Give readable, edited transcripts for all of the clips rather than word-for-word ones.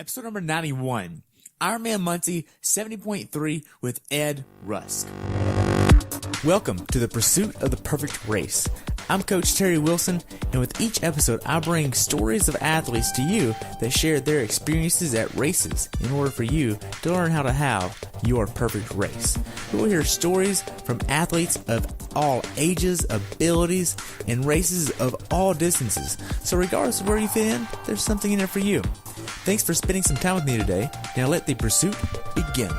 Episode number 91, Ironman Muncie 70.3 with Ed Rusk. Welcome to the pursuit of the perfect race. I'm Coach Terry Wilson, and with each episode, I bring stories of athletes to you that share their experiences at races in order for you to learn how to have your perfect race. We will hear stories from athletes of all ages, abilities, and races of all distances. So regardless of where you fit in, there's something in there for you. Thanks for spending some time with me today. Now let the pursuit begin.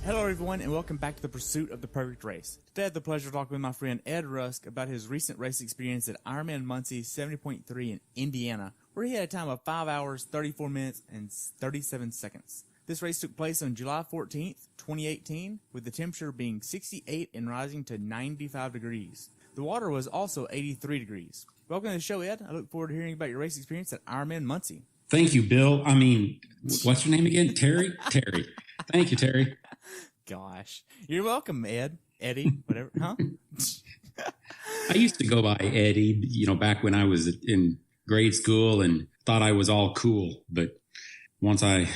Hello everyone, and welcome back to the pursuit of the perfect race. Today I have the pleasure of talking with my friend Ed Rusk about his recent race experience at Ironman Muncie 70.3 in Indiana, where he had a time of 5 hours, 34 minutes, and 37 seconds. This race took place on July 14th, 2018, with the temperature being 68 and rising to 95 degrees. The water was also 83 degrees. Welcome to the show, Ed. I look forward to hearing about your race experience at Ironman Muncie. Thank you, Bill. What's your name again? Terry? Terry. Thank you, Terry. Gosh. You're welcome, Ed. Eddie, whatever. Huh? I used to go by Eddie, back when I was in grade school and thought I was all cool. But once I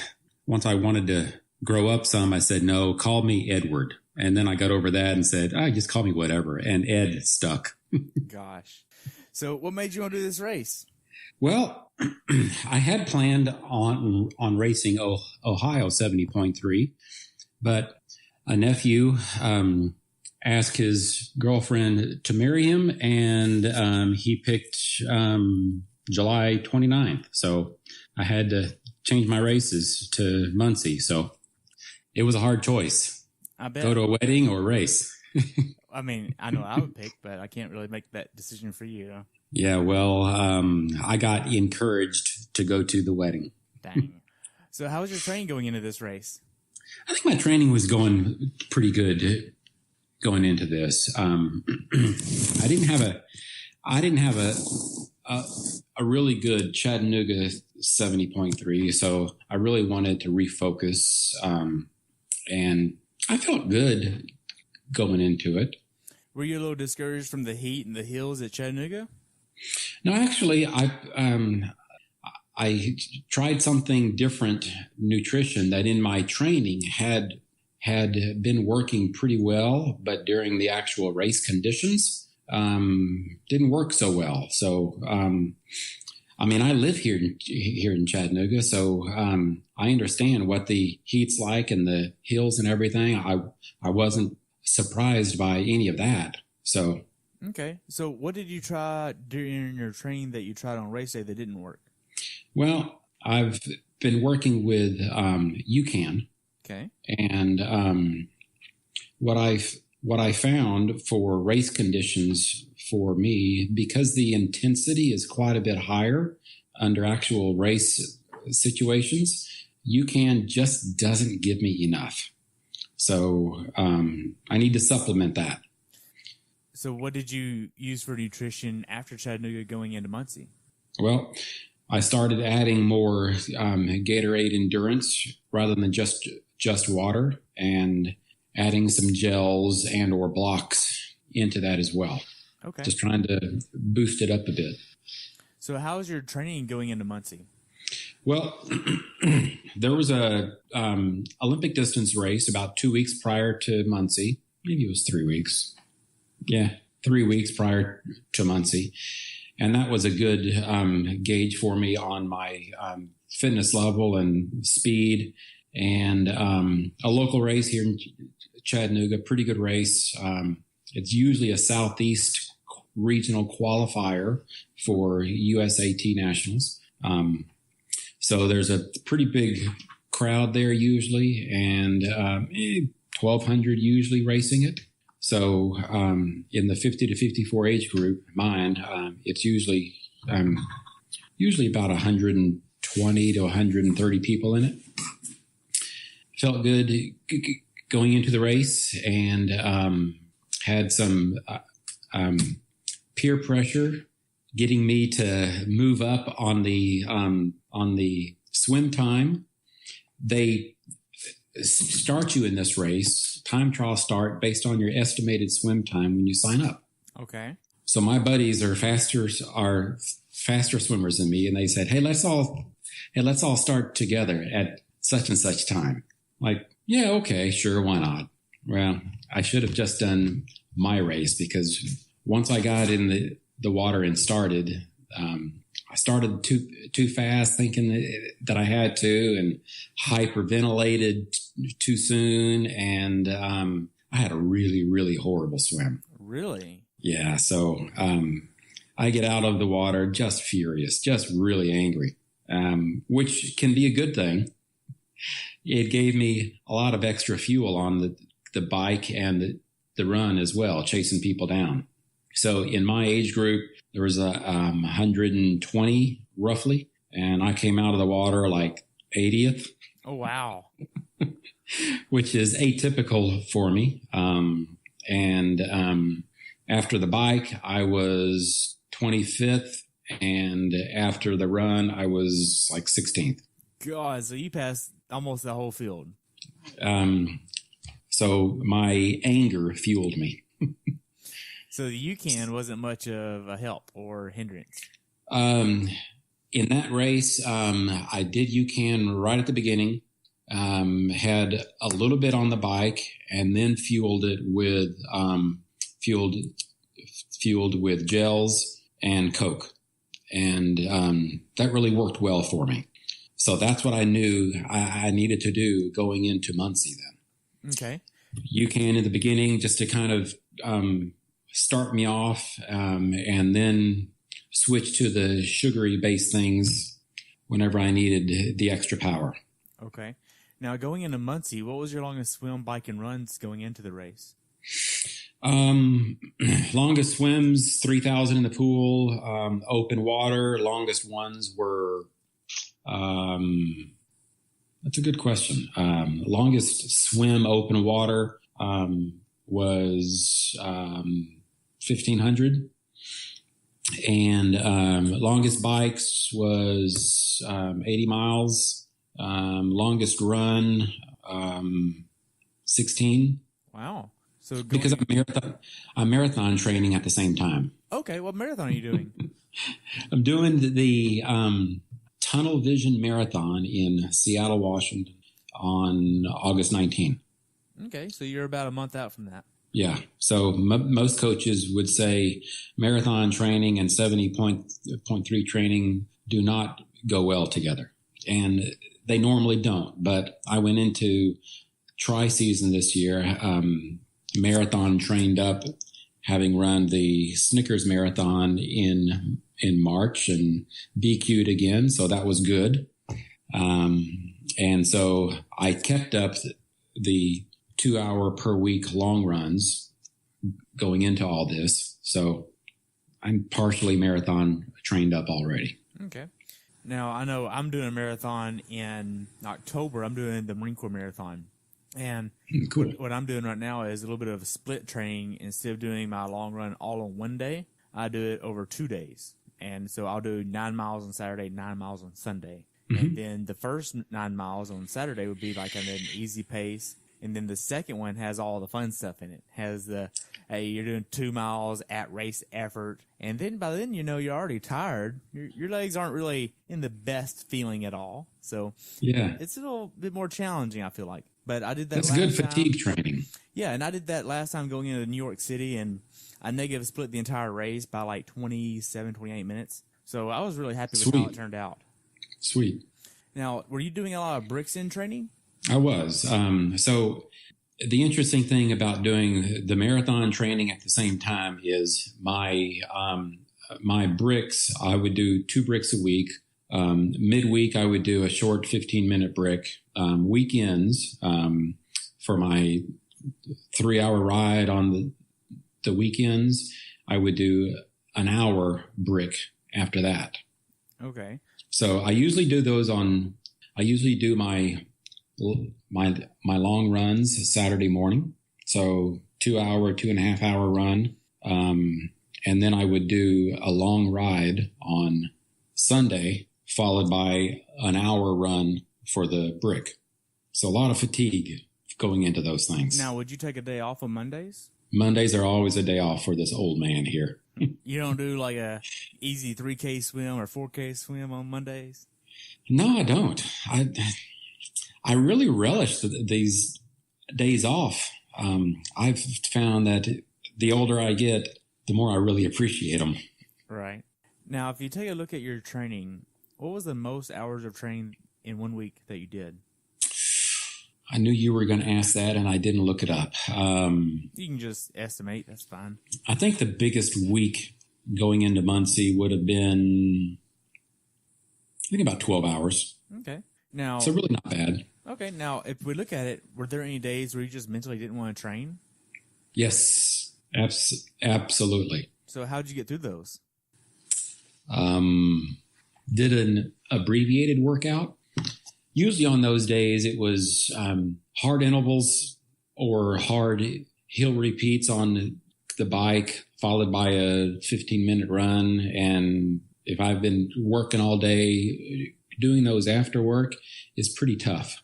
wanted to grow up some, I said, no, call me Edward. And then I got over that and said, just call me whatever. And Ed stuck. Gosh. So what made you want to do this race? Well, I had planned on racing Ohio 70.3, but a nephew asked his girlfriend to marry him, and he picked July 29th. So I had to change my races to Muncie. So it was a hard choice. I bet. Go to a wedding or race. I mean, I know I would pick, but I can't really make that decision for you. Yeah, well, I got encouraged to go to the wedding. Dang. So how was your training going into this race? I think my training was going pretty good going into this. I didn't have a really good Chattanooga 70.3, so I really wanted to refocus, and I felt good going into it. Were you a little discouraged from the heat and the hills at Chattanooga? No, actually, I tried something different, nutrition, that in my training had been working pretty well, but during the actual race conditions, didn't work so well. So, I live here in Chattanooga, so I understand what the heat's like and the hills and everything. I wasn't surprised by any of that. So. Okay. So what did you try during your training that you tried on race day that didn't work? Well, I've been working with UCAN. Okay. And what I found for race conditions for me, because the intensity is quite a bit higher under actual race situations, UCAN just doesn't give me enough. So I need to supplement that. So what did you use for nutrition after Chattanooga going into Muncie? Well, I started adding more Gatorade Endurance rather than just water, and adding some gels and or blocks into that as well. Okay. Just trying to boost it up a bit. So how was your training going into Muncie? Well, there was a Olympic distance race about 2 weeks prior to Muncie. Maybe it was 3 weeks. Yeah, 3 weeks prior to Muncie. And that was a good gauge for me on my fitness level and speed. And a local race here in Chattanooga, pretty good race. It's usually a Southeast regional qualifier for USAT nationals. So there's a pretty big crowd there usually, and 1,200 usually racing it. So in the 50 to 54 age group, mine, it's usually about 120 to 130 people in it. Felt good going into the race, and had some peer pressure getting me to move up on the swim time. They start you in this race, time trial start based on your estimated swim time when you sign up. Okay. So my buddies are faster swimmers than me, and they said, hey, let's all start together at such and such time. Like, yeah, okay, sure, why not? Well, I should have just done my race, because once I got in the water and started, I started too fast, thinking that I had to, and hyperventilated too soon, and I had a really, really horrible swim. Really? Yeah. So I get out of the water just furious, just really angry, which can be a good thing. It gave me a lot of extra fuel on the bike and the run as well, chasing people down. So in my age group, there was 120 roughly, and I came out of the water like 80th. Oh, wow. Which is atypical for me. After the bike, I was 25th, and after the run, I was like 16th. God, so you passed almost the whole field. So my anger fueled me. So the UCAN wasn't much of a help or hindrance. In that race, I did UCAN right at the beginning, had a little bit on the bike, and then fueled it with fueled with gels and Coke. And that really worked well for me. So that's what I knew I needed to do going into Muncie then. Okay. UCAN in the beginning, just to kind of start me off, and then switch to the sugary based things whenever I needed the extra power. Okay. Now, going into Muncie, what was your longest swim, bike, and runs going into the race? Longest swims, 3,000 in the pool, open water. Longest ones were, that's a good question. Longest swim, open water, was 1,500. And longest bikes was 80 miles. Longest run, 16. Wow. So because I'm marathon training at the same time. Okay, what marathon are you doing? I'm doing the Tunnel Vision Marathon in Seattle, Washington on August 19. Okay, so you're about a month out from that. Yeah. So most coaches would say marathon training and 70.3 training do not go well together. And they normally don't. But I went into tri-season this year, marathon trained up, having run the Snickers Marathon in March and BQ'd again. So that was good. And so I kept up the 2 hour per week long runs going into all this. So I'm partially marathon trained up already. Okay. Now, I know I'm doing a marathon in October. I'm doing the Marine Corps Marathon. And cool. What I'm doing right now is a little bit of a split training. Instead of doing my long run all on one day, I do it over 2 days. And so I'll do 9 miles on Saturday, 9 miles on Sunday. Mm-hmm. And then the first 9 miles on Saturday would be like an easy pace. And then the second one has all the fun stuff in it. Has hey, you're doing 2 miles at race effort. And then by then, you're already tired. Your legs aren't really in the best feeling at all. So yeah, it's a little bit more challenging, I feel like. But I did that That's last good fatigue time. training. Yeah, and I did that last time going into New York City, and I negative split the entire race by like 27, 28 minutes. So I was really happy with how it turned out. Sweet. Now, were you doing a lot of bricks in training? I was. So the interesting thing about doing the marathon training at the same time is my bricks, I would do 2 bricks a week. Midweek, I would do a short 15-minute brick. Weekends, for my 3-hour ride on the weekends, I would do an hour brick after that. Okay. So I usually do my long runs Saturday morning. So 2.5 hour run. And then I would do a long ride on Sunday, followed by an hour run for the brick. So a lot of fatigue going into those things. Now, would you take a day off on Mondays? Mondays are always a day off for this old man here. You don't do like a easy 3K swim or 4K swim on Mondays? No, I don't. I really relish these days off. I've found that the older I get, the more I really appreciate them. Right. Now, if you take a look at your training, what was the most hours of training in 1 week that you did? I knew you were going to ask that, and I didn't look it up. You can just estimate. That's fine. I think the biggest week going into Muncie would have been, I think, about 12 hours. Okay. Now, so really not bad. Okay. Now, if we look at it, were there any days where you just mentally didn't want to train? Yes, absolutely. So how'd you get through those? Did an abbreviated workout. Usually on those days, it was hard intervals or hard hill repeats on the bike, followed by a 15-minute run. And if I've been working all day, doing those after work is pretty tough.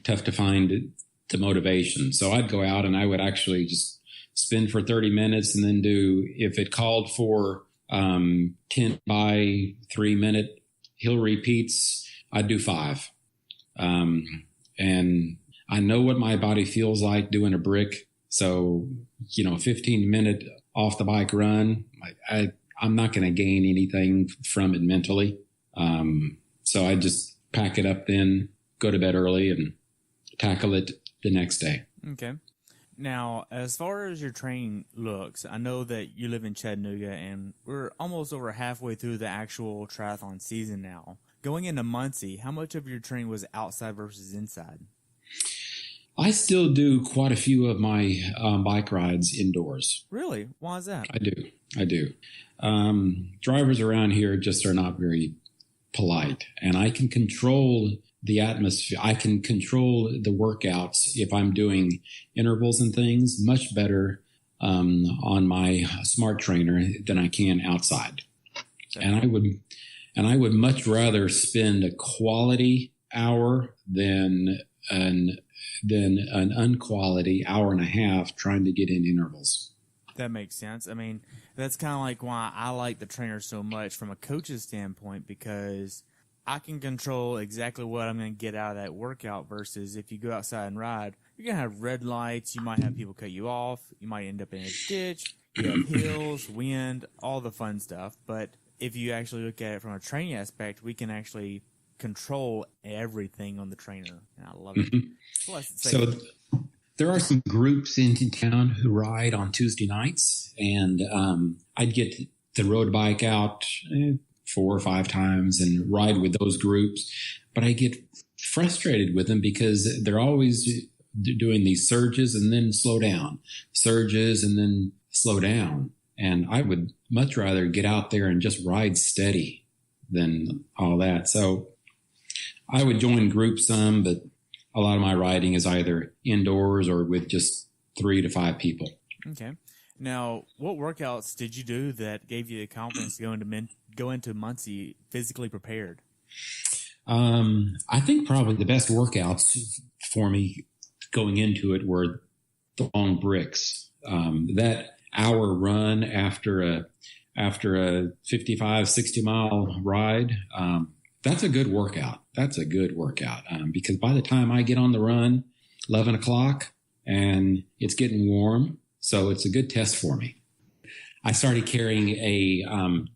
Tough to find the motivation. So I'd go out and I would actually just spin for 30 minutes and then do, if it called for 10 by 3 minute hill repeats, I'd do 5. And I know what my body feels like doing a brick. So, 15-minute off the bike run, I'm not going to gain anything from it mentally. So I just pack it up then, go to bed early and tackle it the next day. Okay. Now, as far as your training looks, I know that you live in Chattanooga and we're almost over halfway through the actual triathlon season now. Going into Muncie, how much of your training was outside versus inside? I still do quite a few of my bike rides indoors. Really? Why is that? I do. Drivers around here just are not very polite, and I can control the atmosphere. I can control the workouts if I'm doing intervals and things much better on my smart trainer than I can outside. Okay. And I would much rather spend a quality hour than an unquality hour and a half trying to get in intervals. That makes sense. I mean, that's kind of like why I like the trainer so much from a coach's standpoint, because I can control exactly what I'm going to get out of that workout versus if you go outside and ride, you're going to have red lights. You might have people cut you off. You might end up in a ditch. You have hills, wind, all the fun stuff. But if you actually look at it from a training aspect, we can actually control everything on the trainer. And I love it. Plus, so there are some groups in town who ride on Tuesday nights, and I'd get the road bike out 4 or 5 times and ride with those groups. But I get frustrated with them because they're always doing these surges and then slow down, surges and then slow down. And I would much rather get out there and just ride steady than all that. So I would join groups some, but a lot of my riding is either indoors or with just 3 to 5 people. Okay. Now, what workouts did you do that gave you the confidence to go into Muncie physically prepared? I think probably the best workouts for me going into it were the long bricks. That hour run after a 55, 60 mile ride, that's a good workout. Because by the time I get on the run, 11 o'clock, and it's getting warm, so it's a good test for me. I started carrying a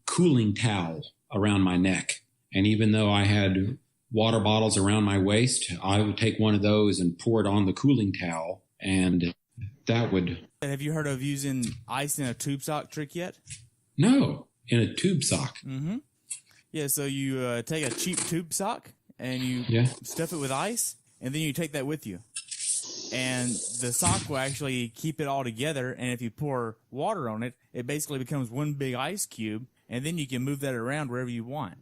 cooling towel around my neck, and even though I had water bottles around my waist, I would take one of those and pour it on the cooling towel, and that would... Have you heard of using ice in a tube sock trick yet? No, in a tube sock. Mm-hmm. Yeah, so you take a cheap tube sock and you stuff it with ice, and then you take that with you. And the sock will actually keep it all together, and if you pour water on it, it basically becomes one big ice cube, and then you can move that around wherever you want.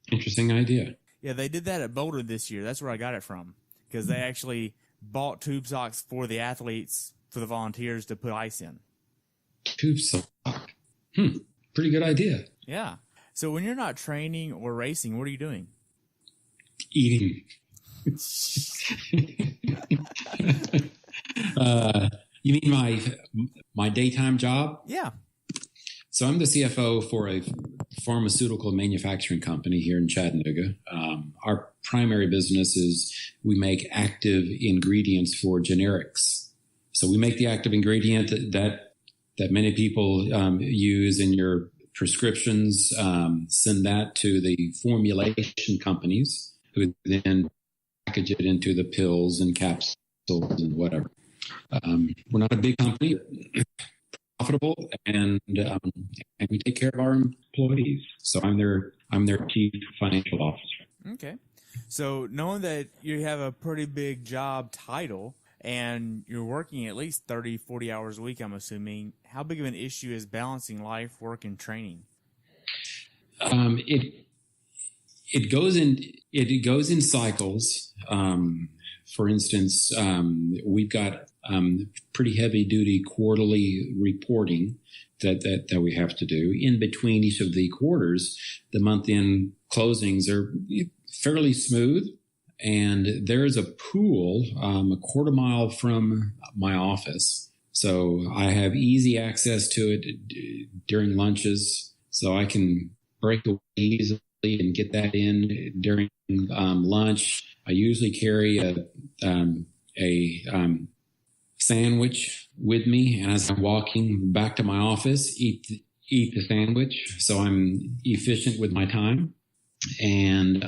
Interesting idea. Yeah, they did that at Boulder this year. That's where I got it from, because they actually bought tube socks for the athletes, for the volunteers to put ice in. Tube sock. Pretty good idea. Yeah. So when you're not training or racing, what are you doing? Eating. You mean my daytime job? Yeah. So I'm the CFO for a pharmaceutical manufacturing company here in Chattanooga. Our primary business is we make active ingredients for generics. So we make the active ingredient that many people use in your prescriptions, send that to the formulation companies who then package it into the pills and capsules and whatever. We're not a big company, profitable, and we take care of our employees. So I'm their chief financial officer. Okay. So knowing that you have a pretty big job title and you're working at least 30, 40 hours a week, I'm assuming, how big of an issue is balancing life, work, and training? It goes in cycles. For instance, we've got pretty heavy duty quarterly reporting that we have to do. In between each of the quarters, the month end closings are fairly smooth. And there is a pool a quarter mile from my office. So I have easy access to it during lunches. So I can break away easily and get that in during lunch. I usually carry a sandwich with me. And as I'm walking back to my office, eat the sandwich. So I'm efficient with my time. And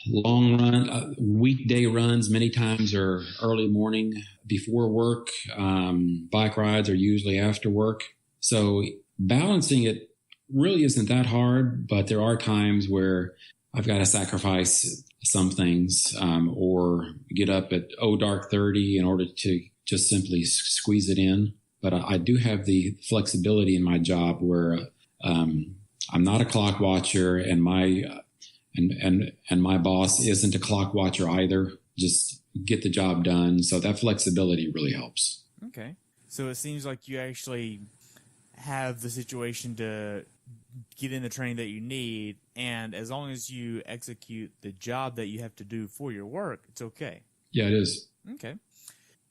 long run, weekday runs many times are early morning before work. Bike rides are usually after work. So balancing it really isn't that hard, but there are times where I've got to sacrifice some things or get up at dark 30 in order to just simply squeeze it in. But I do have the flexibility in my job where I'm not a clock watcher, and my boss isn't a clock watcher either. Just get the job done. So that flexibility really helps. Okay. So it seems like you actually have the situation to get in the training that you need, and as long as you execute the job that you have to do for your work, it's okay. Yeah, it is. Okay.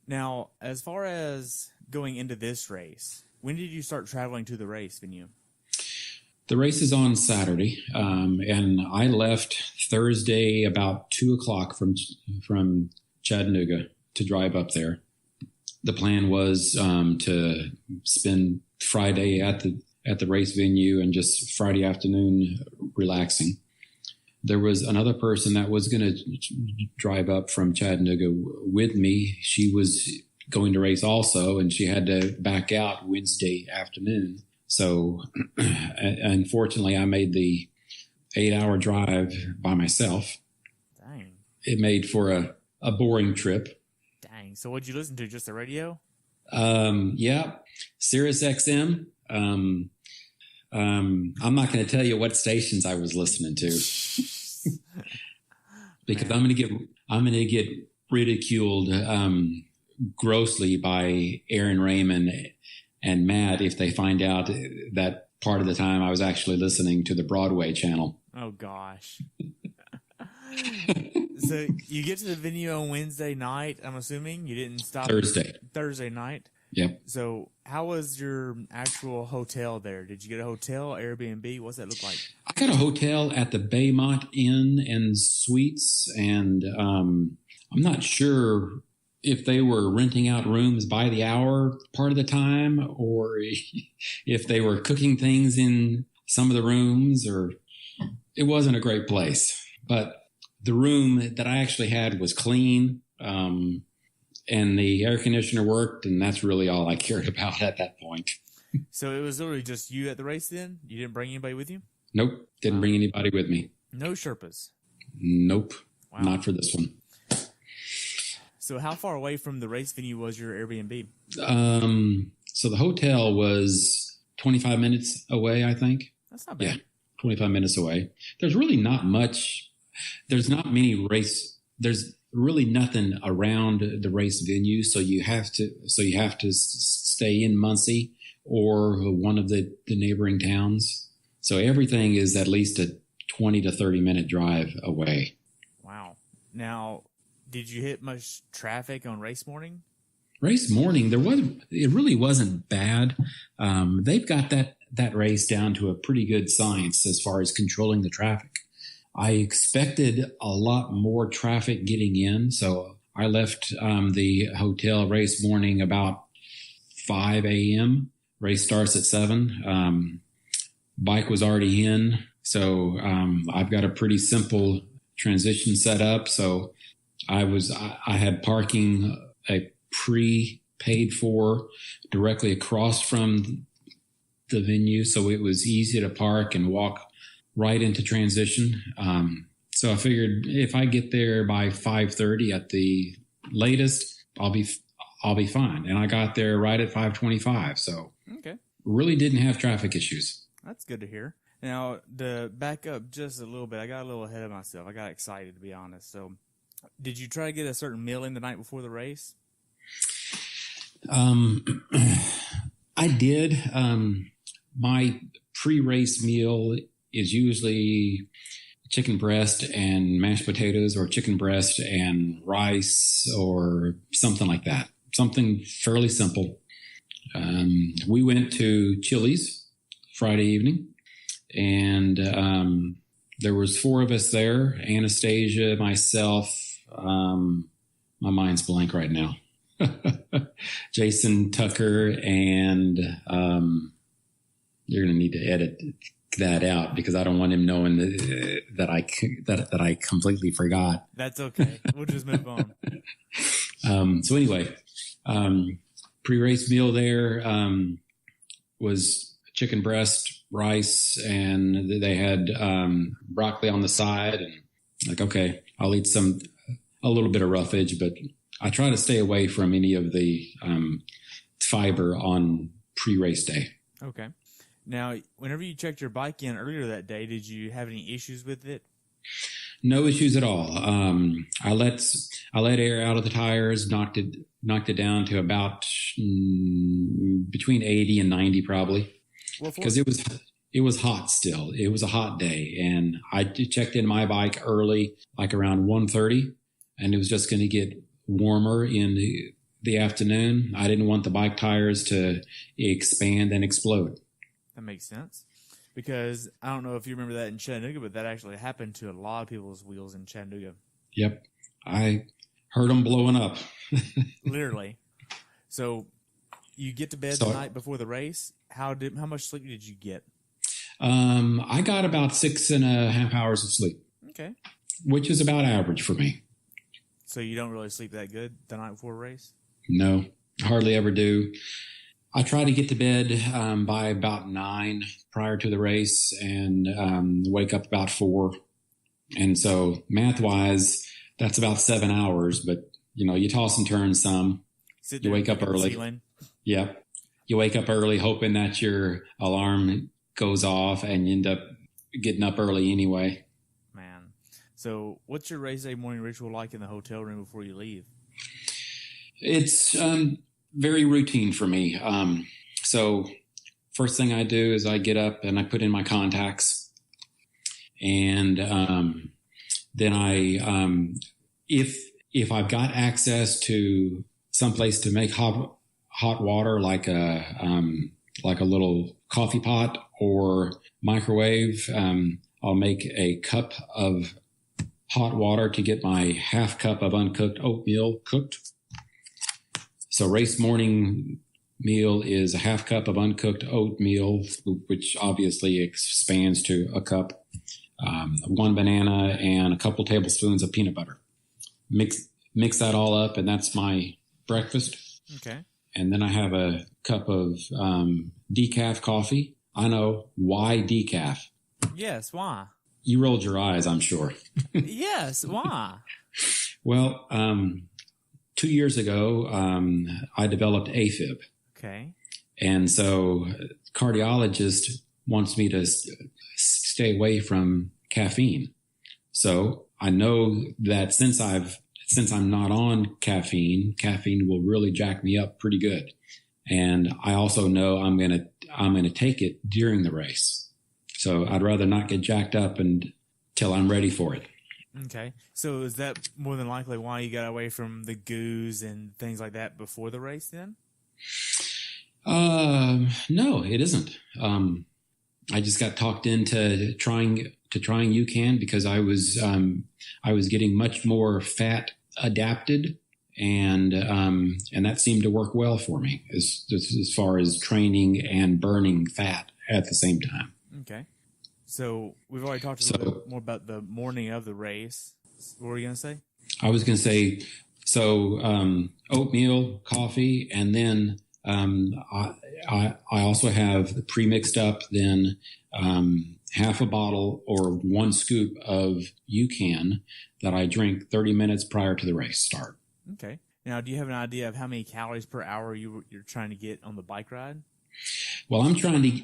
Now, as far as going into this race, when did you start traveling to the race venue? The race is on Saturday, and I left Thursday about 2:00 from Chattanooga to drive up there. The plan was to spend Friday at the race venue and just Friday afternoon relaxing. There was another person that was going to drive up from Chattanooga with me. She was going to race also, and she had to back out Wednesday afternoon. So unfortunately, I made the 8-hour drive by myself. Dang. It made for a boring trip. Dang. So what'd you listen to? Just the radio? Yeah. Sirius XM. I'm not going to tell you what stations I was listening to because I'm going to get ridiculed grossly by Aaron Raymond and Matt if they find out that part of the time I was actually listening to the Broadway channel. Oh gosh. So you get to the venue on Wednesday night, I'm assuming? You didn't stop Thursday night? Yep. So how was your actual hotel there? Did you get a hotel, Airbnb? What's that look like? I got a hotel at the Baymont Inn and Suites, and I'm not sure if they were renting out rooms by the hour part of the time or if they were cooking things in some of the rooms, or it wasn't a great place. But the room that I actually had was clean. And the air conditioner worked, and that's really all I cared about at that point. So it was literally just you at the race then? You didn't bring anybody with you? Nope. Didn't bring anybody with me. No Sherpas? Nope. Wow. Not for this one. So how far away from the race venue was your Airbnb? So the hotel was 25 minutes away, I think. That's not bad. Yeah, 25 minutes away. There's really not much. There's not many race. There's really nothing around the race venue, so you have to stay in Muncie or one of the neighboring towns. So everything is at least a 20 to 30 minute drive away. Wow. Now, did you hit much traffic on race morning? race morning, it really wasn't bad. They've got that race down to a pretty good science as far as controlling the traffic. I expected a lot more traffic getting in, so I left the hotel race morning about 5 a.m. Race starts at 7. Bike was already in, so I've got a pretty simple transition set up. So I had parking a pre-paid for directly across from the venue, so it was easy to park and walk right into transition. So I figured if I get there by 5:30 at the latest, I'll be fine. And I got there right at 5:25. So okay, really didn't have traffic issues. That's good to hear. Now, to back up just a little bit, I got a little ahead of myself. I got excited, to be honest. So did you try to get a certain meal in the night before the race? I did. My pre-race meal is usually chicken breast and mashed potatoes, or chicken breast and rice, or something like that. Something fairly simple. We went to Chili's Friday evening, and there was 4 of us there: Anastasia, myself. My mind's blank right now. Jason, Tucker, and you're going to need to edit that out because I don't want him knowing that I completely forgot. That's okay. We'll just move on. So anyway, pre-race meal there was chicken breast, rice, and they had broccoli on the side. And like, okay, I'll eat a little bit of roughage, but I try to stay away from any of the fiber on pre-race day. Okay. Now, whenever you checked your bike in earlier that day, did you have any issues with it? No issues at all. I let air out of the tires, knocked it down to about between 80 and 90 probably, because it was hot still. It was a hot day, and I checked in my bike early, like around 1:30, and it was just going to get warmer in the afternoon. I didn't want the bike tires to expand and explode. That makes sense. Because I don't know if you remember that in Chattanooga, but that actually happened to a lot of people's wheels in Chattanooga. Yep. I heard them blowing up. Literally. So you get to bed the night before the race. How much sleep did you get? I got about 6.5 hours of sleep. Okay. Which is about average for me. So you don't really sleep that good the night before a race? No, hardly ever do. I try to get to bed by about 9 prior to the race, and wake up about 4. And so math-wise, that's about 7 hours. But, you toss and turn some. You wake up early. Yep. You wake up early hoping that your alarm goes off, and you end up getting up early anyway. Man. So what's your race day morning ritual like in the hotel room before you leave? It's very routine for me. So first thing I do is I get up and I put in my contacts, and then I, if I've got access to someplace to make hot water, like a little coffee pot or microwave, I'll make a cup of hot water to get my half cup of uncooked oatmeal cooked. So race morning meal is a half cup of uncooked oatmeal, which obviously expands to a cup, 1 banana, and a couple tablespoons of peanut butter. Mix that all up, and that's my breakfast. Okay. And then I have a cup of decaf coffee. I know. Why decaf? Yes, why? You rolled your eyes, I'm sure. Yes, why? Well, 2 years ago, I developed AFib. Okay. And so cardiologist wants me to stay away from caffeine. So I know that since I'm not on caffeine will really jack me up pretty good. And I also know I'm going to take it during the race. So I'd rather not get jacked up until I'm ready for it. Okay. So is that more than likely why you got away from the goos and things like that before the race then? No, it isn't. I just got talked into trying UCAN because I was getting much more fat adapted, and that seemed to work well for me as far as training and burning fat at the same time. Okay. So we've already talked a little bit more about the morning of the race. What were you going to say? I was going to say, oatmeal, coffee, and then I also have pre-mixed up then half a bottle or one scoop of UCAN that I drink 30 minutes prior to the race start. Okay. Now, do you have an idea of how many calories per hour you're trying to get on the bike ride? Well, I'm trying to,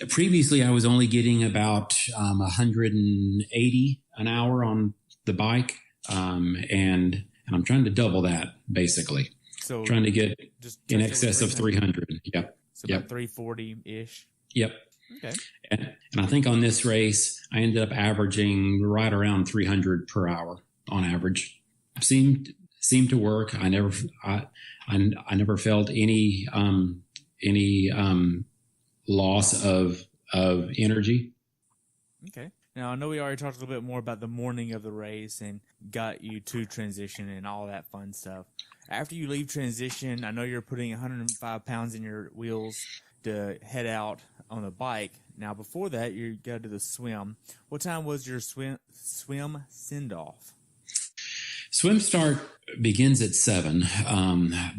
previously I was only getting about 180 an hour on the bike. And I'm trying to double that basically. So trying to get just in excess of 300. Yep. So about 340-ish. Yep. Okay. And I think on this race, I ended up averaging right around 300 per hour on average. Seemed to work. I never felt any loss of energy. Okay. Now, I know we already talked a little bit more about the morning of the race and got you to transition and all that fun stuff. After you leave transition, I know you're putting 105 pounds in your wheels to head out on the bike. Now, before that, you got to do the swim. What time was your swim send-off? Swim start begins at 7,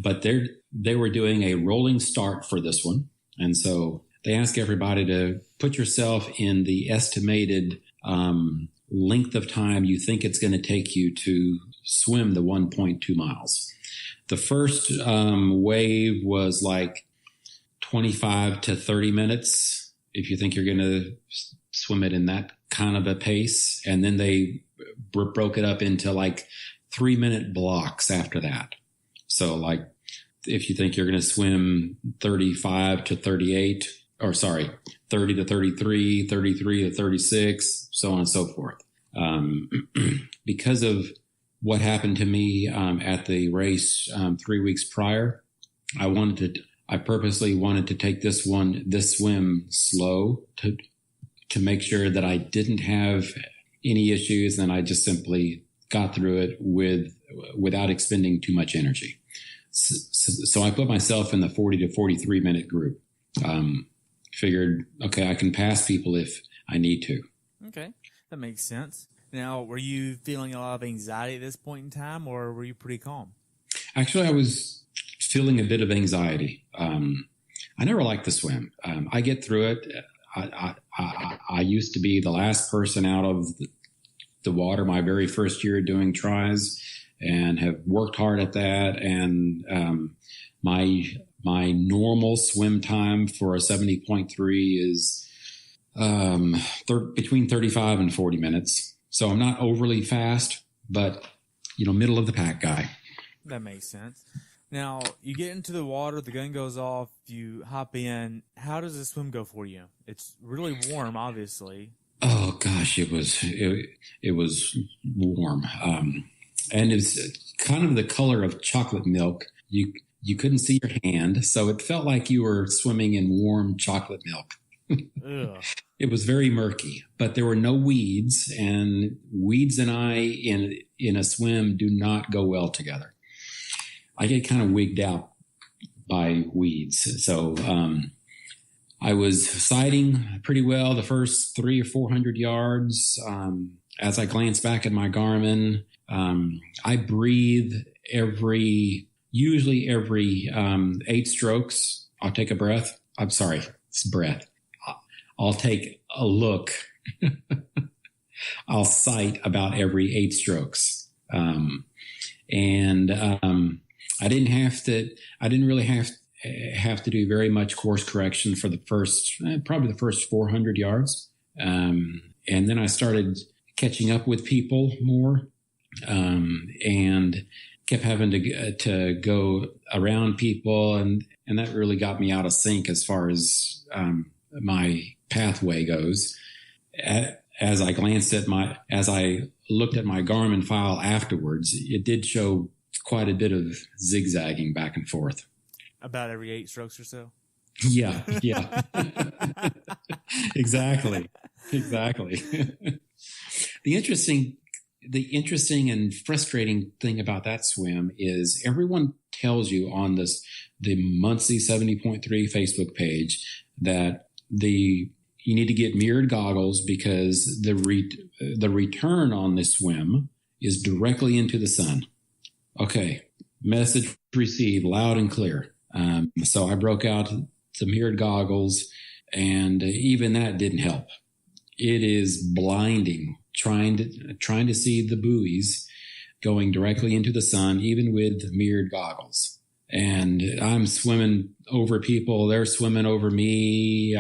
but they were doing a rolling start for this one. And so they ask everybody to put yourself in the estimated length of time you think it's going to take you to swim the 1.2 miles. The first wave was like 25 to 30 minutes, if you think you're going to swim it in that kind of a pace. And then they broke it up into like 3-minute blocks after that. So like if you think you're going to swim 35 to 38, or sorry, 30 to 33, 33 to 36, so on and so forth. Because of what happened to me at the race 3 weeks prior, I purposely wanted to take this swim slow to make sure that I didn't have any issues, and I just simply got through it without expending too much energy. So I put myself in the 40 to 43 minute group. Figured, okay, I can pass people if I need to. Okay, that makes sense. Now, were you feeling a lot of anxiety at this point in time, or were you pretty calm? Actually, I was feeling a bit of anxiety. I never liked to swim. I get through it. I used to be the last person out of the water my very first year doing tries, and have worked hard at that. And my normal swim time for a 70.3 is between 35 and 40 minutes. So I'm not overly fast, but middle of the pack guy. That makes sense. Now, you get into the water, the gun goes off, you hop in. How does the swim go for you? It's really warm, obviously. Oh gosh, it was warm. And it's kind of the color of chocolate milk. You couldn't see your hand, so it felt like you were swimming in warm chocolate milk. It was very murky, but there were no weeds, and weeds and I in a swim do not go well together. I get kind of wigged out by weeds. So I was sighting pretty well the first 300 or 400 yards. As I glanced back at my Garmin, I breathe usually every 8 strokes. I'll take a breath. I'm sorry, it's breath. I'll take a look. I'll sight about every 8 strokes. I didn't really have to do very much course correction for probably the first 400 yards. And then I started catching up with people more, and kept having to go around people, and that really got me out of sync as far as as I glanced at as I looked at my Garmin file afterwards, it did show quite a bit of zigzagging back and forth. About every 8 strokes or so? Yeah. Exactly. The interesting and frustrating thing about that swim is everyone tells you on the Muncie 70.3 Facebook page that you need to get mirrored goggles because the return on this swim is directly into the sun. Okay, message received loud and clear. So I broke out the mirrored goggles, and even that didn't help. It is blinding trying to see the buoys going directly into the sun, even with mirrored goggles. And I'm swimming over people. They're swimming over me.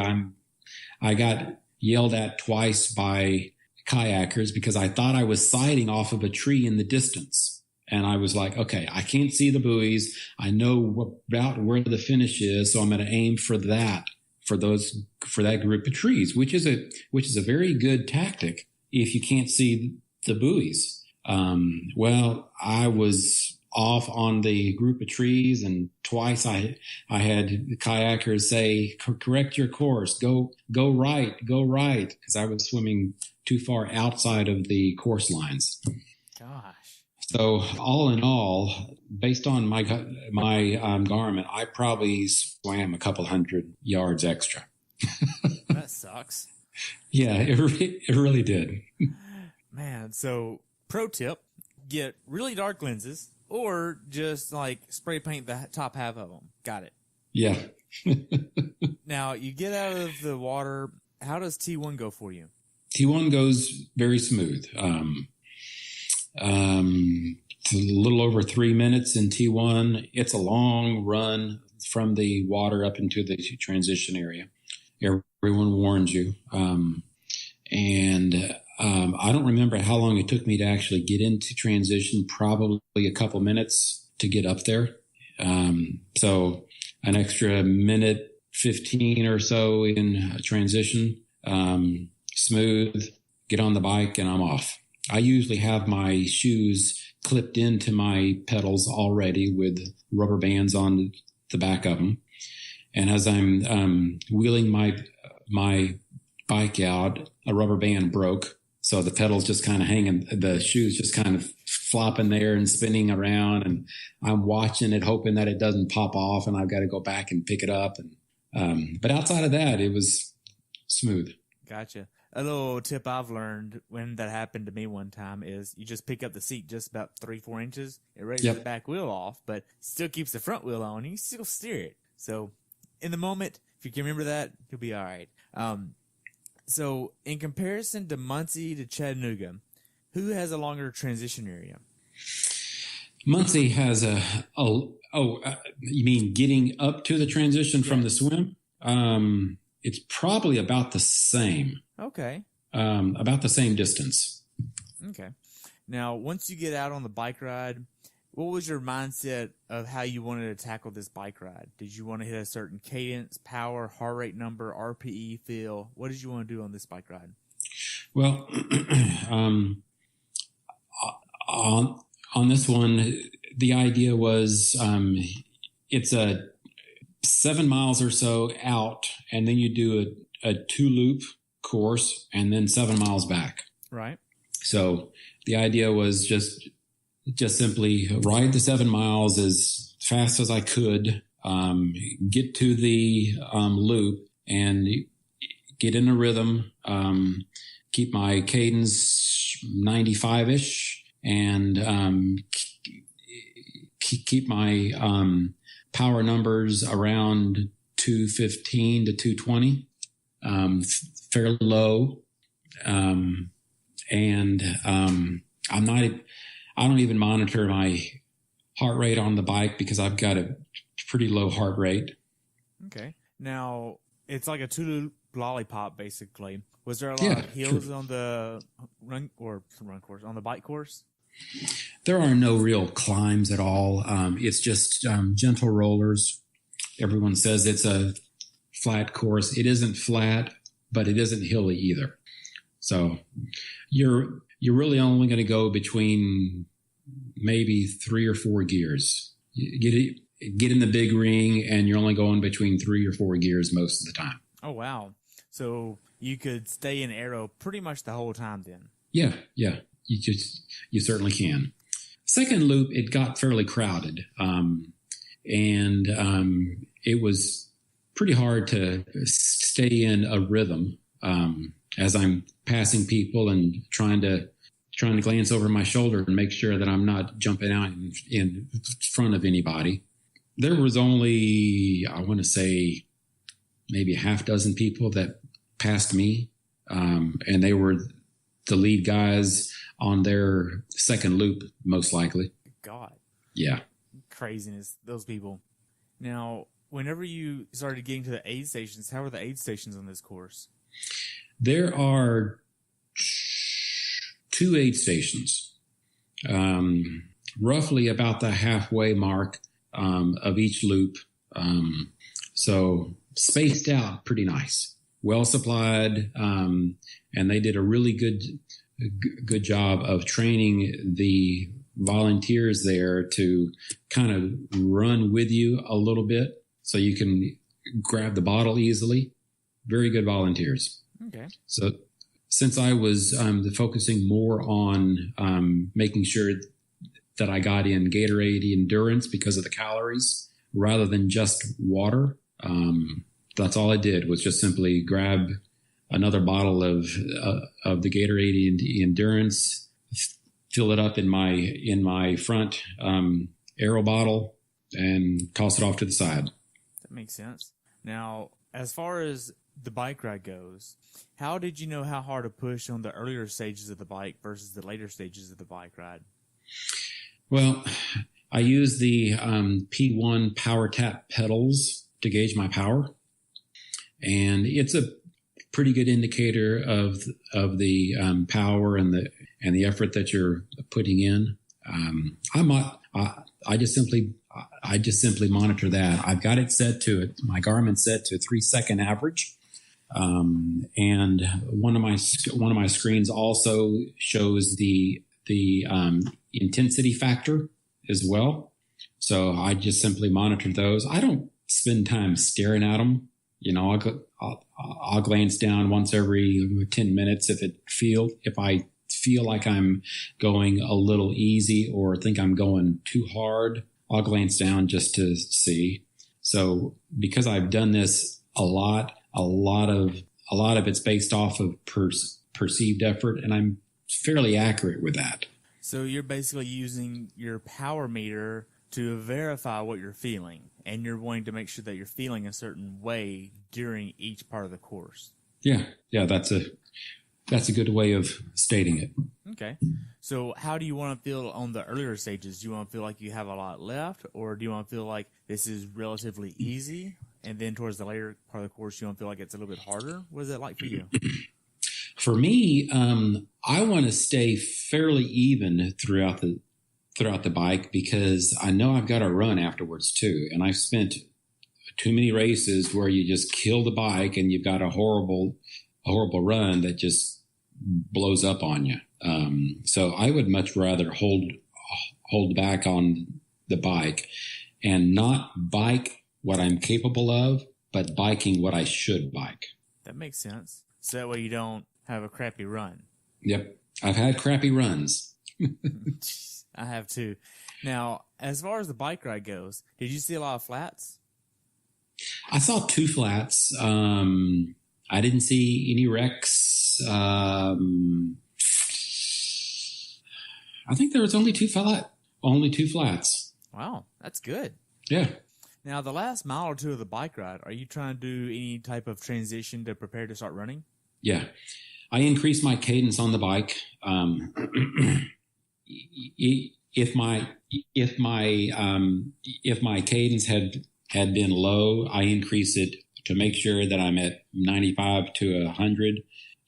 I got yelled at twice by kayakers because I thought I was sighting off of a tree in the distance. And I was like, okay, I can't see the buoys. I know about where the finish is. So I'm going to aim for that, for that group of trees, which is a very good tactic if you can't see the buoys. Well, I was off on the group of trees, and twice I had kayakers say, correct your course, go right, because I was swimming too far outside of the course lines. Gosh. So all in all, based on my Garmin, I probably swam a couple hundred yards extra. That sucks. Yeah, it really did. Man, so pro tip, get really dark lenses or just like spray paint the top half of them. Got it. Yeah. Now, you get out of the water. How does T1 go for you? T1 goes very smooth. It's a little over 3 minutes in T1. It's a long run from the water up into the transition area. Everyone warns you. I don't remember how long it took me to actually get into transition, probably a couple minutes to get up there. So an extra minute, 15 or so in transition, smooth, get on the bike, and I'm off. I usually have my shoes clipped into my pedals already with rubber bands on the back of them. And as I'm wheeling my bike out, a rubber band broke. So the pedals just kind of hanging, the shoes just kind of flopping there and spinning around. And I'm watching it, hoping that it doesn't pop off, and I've got to go back and pick it up. And but outside of that, it was smooth. Gotcha. A little tip I've learned when that happened to me one time is you just pick up the seat just about 3-4 inches. It raises the back wheel off, but still keeps the front wheel on. You can still steer it. So in the moment, if you can remember that, you'll be all right. So in comparison to Muncie to Chattanooga, who has a longer transition area? Muncie has you mean getting up to the transition from the swim? It's probably about the same. Okay. About the same distance. Okay. Now, once you get out on the bike ride, what was your mindset of how you wanted to tackle this bike ride? Did you want to hit a certain cadence, power, heart rate number, RPE, feel? What did you want to do on this bike ride? Well, on this one, the idea was it's a 7 miles or so out, and then you do a 2-loop course and then 7 miles back. Right. So the idea was just simply ride the 7 miles as fast as I could, get to the loop and get in a rhythm, keep my cadence 95-ish, and keep my power numbers around 215 to 220, fairly low. I don't even monitor my heart rate on the bike because I've got a pretty low heart rate. Okay. Now, it's like a 2-loop lollipop, basically. Was there a lot of hills on the run course, on the bike course? There are no real climbs at all. It's just gentle rollers. Everyone says it's a flat course. It isn't flat, but it isn't hilly either. So you're you're really only going to go between maybe 3 or 4 gears. You get in the big ring, and you're only going between 3 or 4 gears most of the time. Oh, wow. So you could stay in aero pretty much the whole time then? Yeah. You certainly can. Second loop, it got fairly crowded. It was pretty hard to stay in a rhythm as I'm passing people and trying to glance over my shoulder and make sure that I'm not jumping out in front of anybody. There was only, I want to say, maybe a half dozen people that passed me, and they were the lead guys on their second loop, most likely. God. Yeah. Craziness, those people. Now, whenever you started getting to the aid stations, how were the aid stations on this course? There are 2 aid stations, roughly about the halfway mark of each loop. So spaced out pretty nice, well supplied, and they did a really good job of training the volunteers there to kind of run with you a little bit so you can grab the bottle easily. Very good volunteers. Okay. So since I was focusing more on making sure that I got in Gatorade endurance because of the calories rather than just water, that's all I did was just simply grab another bottle of the Gatorade endurance, fill it up in my front aero bottle, and toss it off to the side. That makes sense. Now, as far as the bike ride goes, how did you know how hard to push on the earlier stages of the bike versus the later stages of the bike ride? Well, I use the P1 Power Tap pedals to gauge my power, and it's a pretty good indicator of the power and the effort that you're putting in. I just simply monitor that. I've got it set to it. My Garmin's set to 3-second average. And one of my screens also shows the intensity factor as well. So I just simply monitor those. I don't spend time staring at them. You know, I'll glance down once every 10 minutes if I feel like I'm going a little easy or think I'm going too hard. I'll glance down just to see. So because I've done this a lot of it's based off of perceived effort, and I'm fairly accurate with that. So you're basically using your power meter to verify what you're feeling, and you're wanting to make sure that you're feeling a certain way during each part of the course. Yeah, that's a good way of stating it. Okay. So how do you want to feel on the earlier stages? Do you want to feel like you have a lot left, or do you want to feel like this is relatively easy? And then towards the later part of the course, you want to feel like it's a little bit harder? What is that like for you? For me, I want to stay fairly even throughout the bike because I know I've got to run afterwards too. And I've spent too many races where you just kill the bike and you've got a horrible run that just blows up on you. So I would much rather hold back on the bike and not bike what I'm capable of, but biking what I should bike. That makes sense. So that way you don't have a crappy run. Yep. I've had crappy runs. I have too. Now, as far as the bike ride goes, did you see a lot of flats? I saw 2 flats. I didn't see any wrecks. I think there was only 2 flats. Wow, that's good. Yeah. Now, the last mile or 2 of the bike ride, are you trying to do any type of transition to prepare to start running? Yeah. I increased my cadence on the bike. If my cadence had been low, I increase it to make sure that I'm at 95 to 100.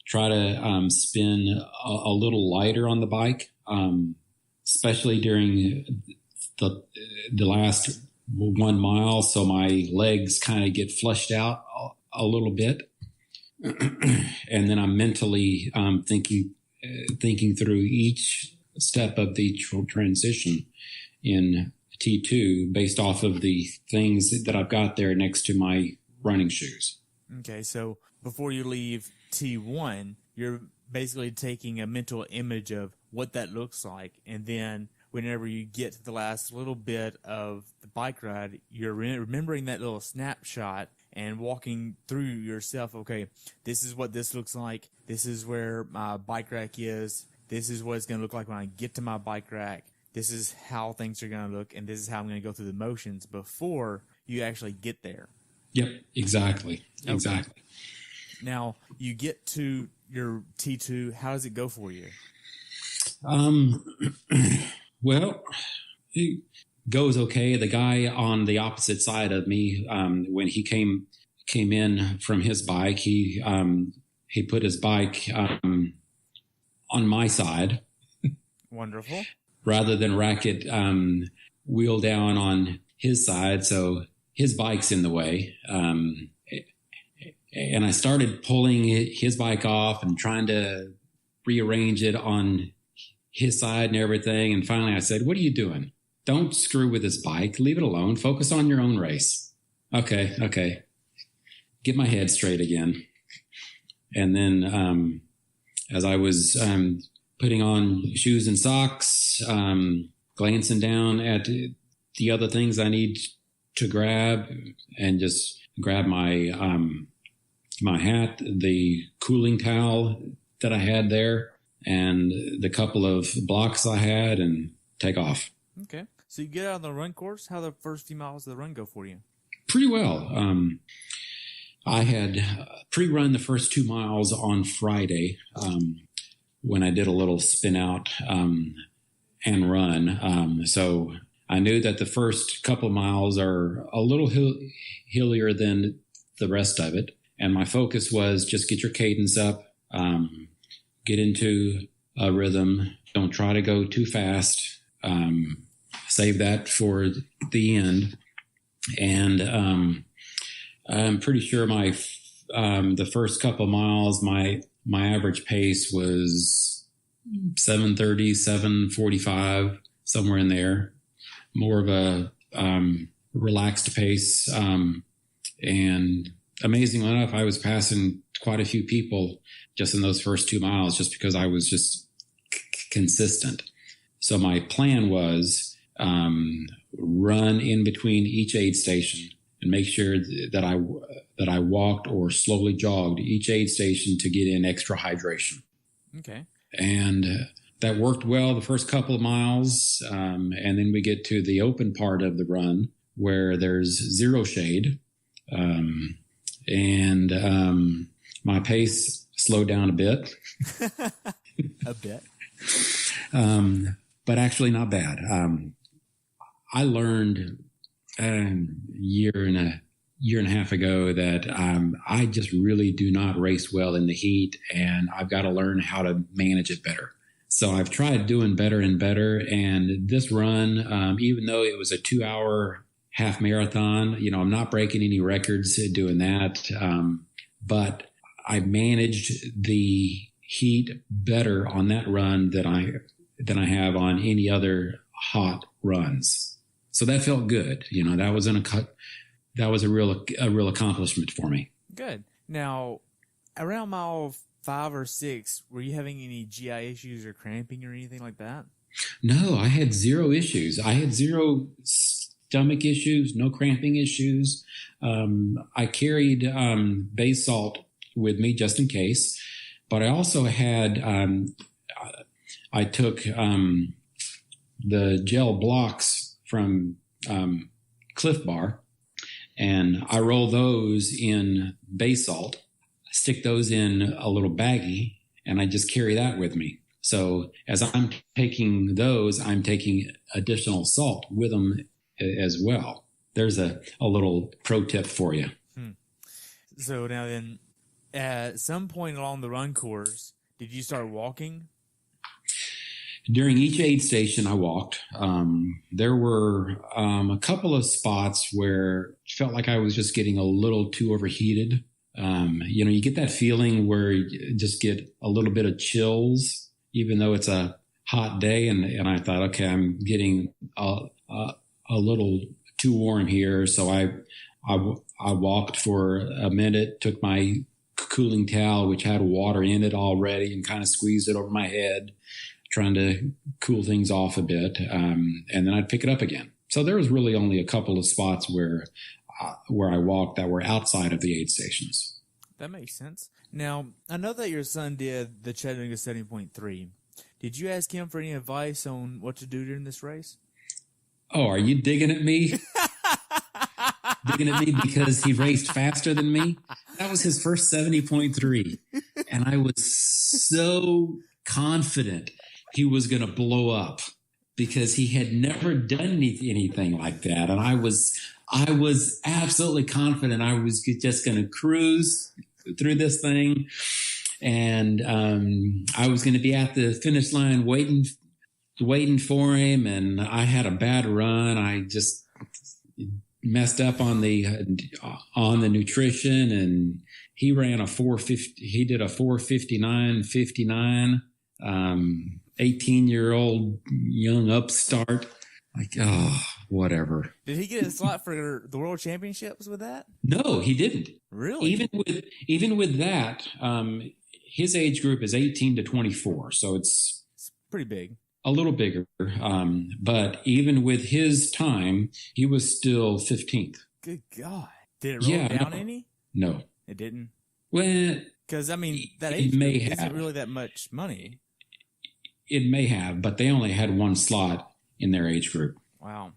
Try to spin a little lighter on the bike, especially during the last 1 mile, so my legs kind of get flushed out a little bit. And then I'm mentally thinking thinking through each step of the transition in T2 based off of the things that I've got there next to my running shoes. Okay, so before you leave T1, you're basically taking a mental image of what that looks like, and then whenever you get to the last little bit of the bike ride, you're remembering that little snapshot and walking through yourself. Okay, this is what this looks like. This is where my bike rack is. This is what it's going to look like when I get to my bike rack. This is how things are going to look, and this is how I'm going to go through the motions before you actually get there. Yep, exactly. Okay. Exactly. Now, you get to your T2. How does it go for you? Well, it goes okay. The guy on the opposite side of me, when he came in from his bike, he put his bike on my side. Wonderful. Rather than rack it wheel down on his side, so his bike's in the way. And I started pulling his bike off and trying to rearrange it on his side and everything. And finally I said, "What are you doing? Don't screw with this bike. Leave it alone. Focus on your own race." Okay. Get my head straight again. And then as I was putting on shoes and socks, glancing down at the other things I need to grab, and just grab my my hat, the cooling towel that I had there, and the couple of blocks I had, and take off. Okay. So you get out on the run course. How the first few miles of the run go for you? Pretty well. I had pre-run the first 2 miles on Friday when I did a little spin out and run. So I knew that the first couple of miles are a little hillier than the rest of it. And my focus was just get your cadence up, get into a rhythm. Don't try to go too fast. Save that for the end. And I'm pretty sure the first couple of miles, my average pace was 7:30, 7:45, somewhere in there. More of a relaxed pace. And amazingly enough, I was passing quite a few people just in those first 2 miles, just because I was just consistent. So my plan was run in between each aid station and make sure that I walked or slowly jogged each aid station to get in extra hydration. Okay. And that worked well the first couple of miles. And then we get to the open part of the run where there's zero shade. And my pace slowed down a bit. A bit. But actually not bad. I learned a year and a half ago that I just really do not race well in the heat, and I've got to learn how to manage it better. So I've tried doing better and better. And this run, even though it was a 2-hour half marathon, I'm not breaking any records doing that. But I managed the heat better on that run than I have on any other hot runs. So that felt good. That was a real accomplishment for me. Good. Now, around mile 5 or 6, were you having any GI issues or cramping or anything like that? No, I had zero issues. I had zero stomach issues, no cramping issues. I carried base salt with me just in case, but I also had I took the gel blocks from Cliff Bar, and I roll those in base salt, stick those in a little baggie, and I just carry that with me. So as I'm taking those, I'm taking additional salt with them as well. There's a little pro tip for you. So now then, at some point along the run course, did you start walking? During each aid station, I walked. There were a couple of spots where it felt like I was just getting a little too overheated. You get that feeling where you just get a little bit of chills even though it's a hot day. And I thought, okay, I'm getting a little too warm here. So I walked for a minute, took my cooling towel, which had water in it already, and kind of squeezed it over my head, trying to cool things off a bit. And then I'd pick it up again. So there was really only a couple of spots where I walked that were outside of the aid stations. That makes sense. Now, I know that your son did the Chattanooga 70.3. Did you ask him for any advice on what to do during this race? Oh, are you digging at me? Digging at me because he raced faster than me? That was his first 70.3. And I was so confident he was going to blow up because he had never done anything like that. And I was absolutely confident I was just going to cruise through this thing. And I was going to be at the finish line waiting for him. And I had a bad run. I just messed up on the nutrition, and he ran a 450. He did a 4:59.59. 18-year-old young upstart. Like, oh, whatever. Did he get a slot for the World Championships with that? No, he didn't. Really? Even with that, his age group is 18 to 24, so it's pretty big. A little bigger. But even with his time, he was still 15th. Good God. Did it roll down any? No. It didn't? Well, because, I mean, that age group isn't really that much money. It may have, but they only had one slot in their age group. Wow.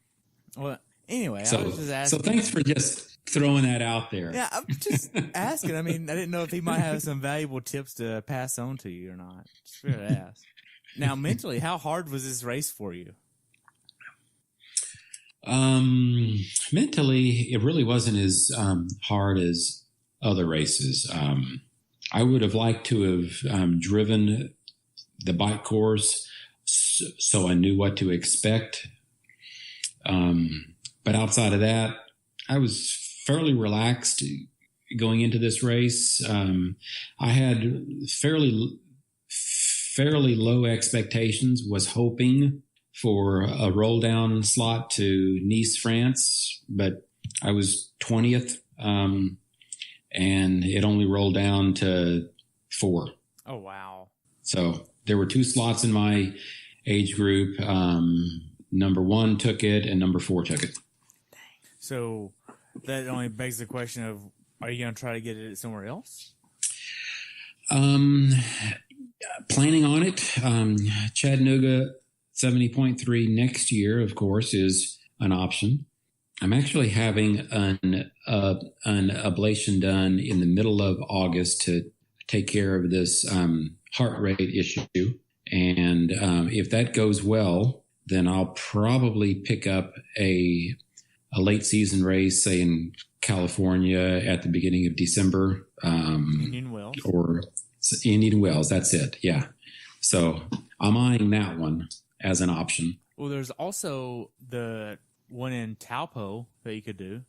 Well, anyway, so, I was just asking. So thanks for just throwing that out there. Yeah, I'm just asking. I mean, I didn't know if he might have some valuable tips to pass on to you or not. Just figured to ask. Now, mentally, how hard was this race for you? Mentally, it really wasn't as hard as other races. I would have liked to have driven the bike course so I knew what to expect. But outside of that, I was fairly relaxed going into this race. I had fairly low expectations, was hoping for a roll down slot to Nice, France, but I was 20th, and it only rolled down to 4. Oh, wow. So there were 2 slots in my age group. Number 1 took it and number 4 took it. So that only begs the question of, are you going to try to get it somewhere else? Planning on it. Chattanooga 70.3 next year, of course, is an option. I'm actually having an ablation done in the middle of August to take care of this heart rate issue. And if that goes well, then I'll probably pick up a late season race, say in California at the beginning of December. Indian Wells. Or Indian Wells, that's it, yeah. So I'm eyeing that one as an option. Well, there's also the one in Taupo that you could do.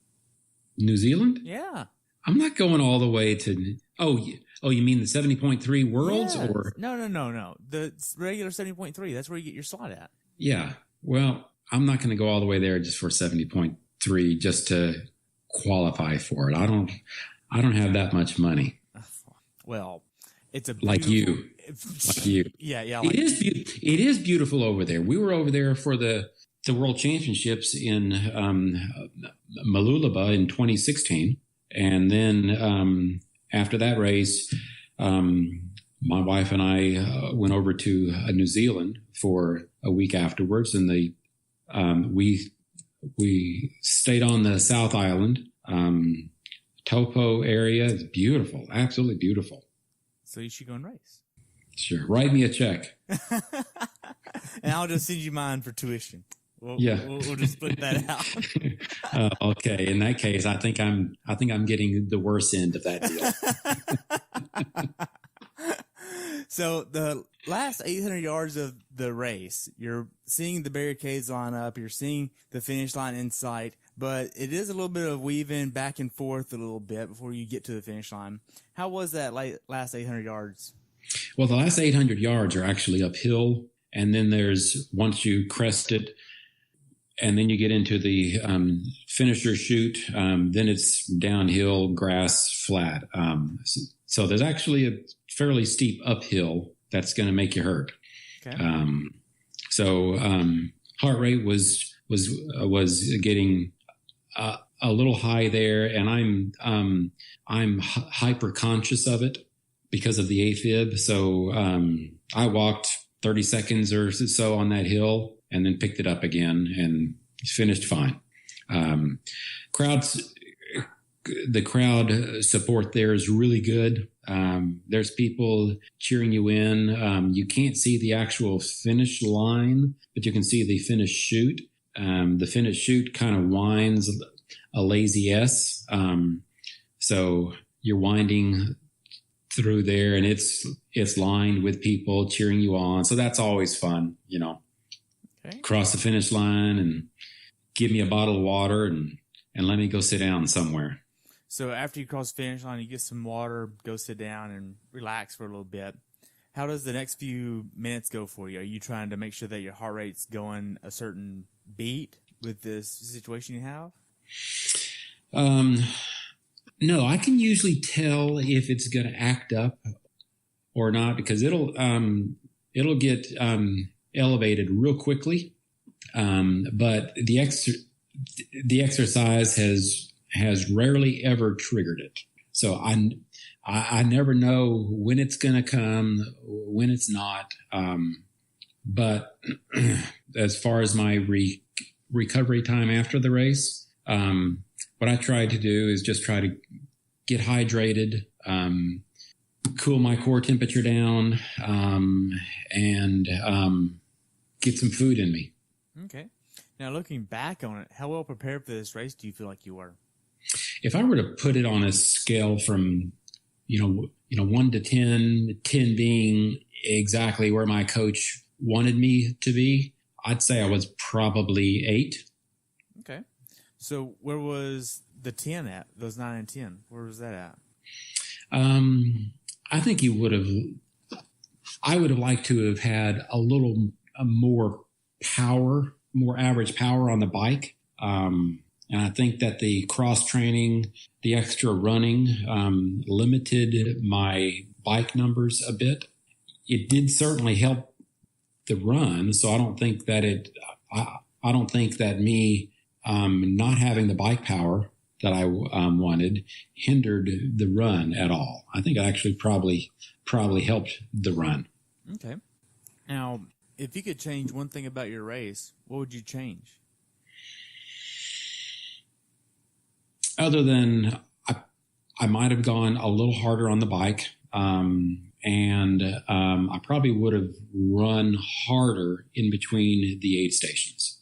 New Zealand? Yeah. I'm not going all the way to... Oh, you mean the 70.3 Worlds? Yes. Or No. The regular 70.3. That's where you get your slot at. Yeah. Well, I'm not going to go all the way there just for 70.3 just to qualify for it. I don't have that much money. Well, it's a like you. Yeah. It is beautiful over there. We were over there for the World Championships in Malulaba in 2016, and then after that race, my wife and I went over to New Zealand for a week afterwards, and we stayed on the South Island. Taupo area is beautiful, absolutely beautiful. So you should go and race. Sure, write me a check, and I'll just send you mine for tuition. We'll just split that out. Okay, in that case, I think I'm getting the worst end of that deal. So the last 800 yards of the race, you're seeing the barricades line up, you're seeing the finish line in sight, but it is a little bit of weaving back and forth a little bit before you get to the finish line. How was that last 800 yards? Well, the last 800 yards are actually uphill. And then there's, once you crest it, and then you get into the finisher chute, then it's downhill, grass, flat. So there's actually a fairly steep uphill that's going to make you hurt. Okay. Heart rate was getting a little high there, and I'm hyper conscious of it because of the AFib. So I walked 30 seconds or so on that hill, and then picked it up again and finished fine. The crowd support there is really good. There's people cheering you in. You can't see the actual finish line, but you can see the finish chute. The finish chute kind of winds a lazy S. So you're winding through there, and it's lined with people cheering you on. So that's always fun, Okay. Cross the finish line and give me a bottle of water and let me go sit down somewhere. So after you cross the finish line, you get some water, go sit down and relax for a little bit. How does the next few minutes go for you? Are you trying to make sure that your heart rate's going a certain beat with this situation you have? No, I can usually tell if it's going to act up or not, because it'll get elevated real quickly. But the exercise has rarely ever triggered it. So I never know when it's going to come, when it's not. But as far as my recovery time after the race, what I try to do is just try to get hydrated, cool my core temperature down, and get some food in me. Okay. Now, looking back on it, how well prepared for this race do you feel like you were? If I were to put it on a scale from, 1 to 10, 10 being exactly where my coach wanted me to be, I'd say I was probably 8. Okay. So where was the 10 at? Those 9 and 10, where was that at? I think I would have liked to have had a little more power, more average power on the bike. And I think that the cross training, the extra running, limited my bike numbers a bit. It did certainly help the run. So I don't think that I don't think that me not having the bike power that I wanted hindered the run at all. I think it actually probably helped the run. Okay. Now, if you could change one thing about your race, what would you change? Other than I might have gone a little harder on the bike, and I probably would have run harder in between the aid stations.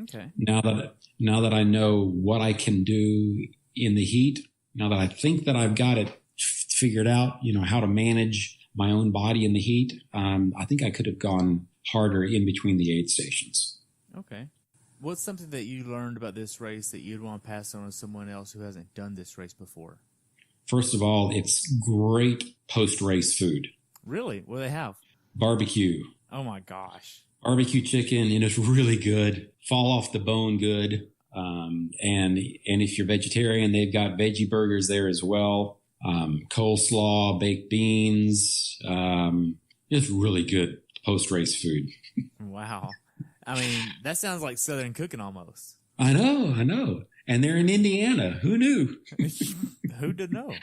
Okay. Now that I know what I can do in the heat, now that I think that I've got it figured out, how to manage my own body in the heat, I think I could have gone harder in between the aid stations. Okay. What's something that you learned about this race that you'd want to pass on to someone else who hasn't done this race before? First of all, it's great post-race food. Really? What do they have? Barbecue. Oh, my gosh. Barbecue chicken, and it's really good. Fall off the bone good. And if you're vegetarian, they've got veggie burgers there as well. Coleslaw, baked beans. It's really good post-race food. Wow. I mean, that sounds like Southern cooking almost. I know. And they're in Indiana. Who knew? Who did know?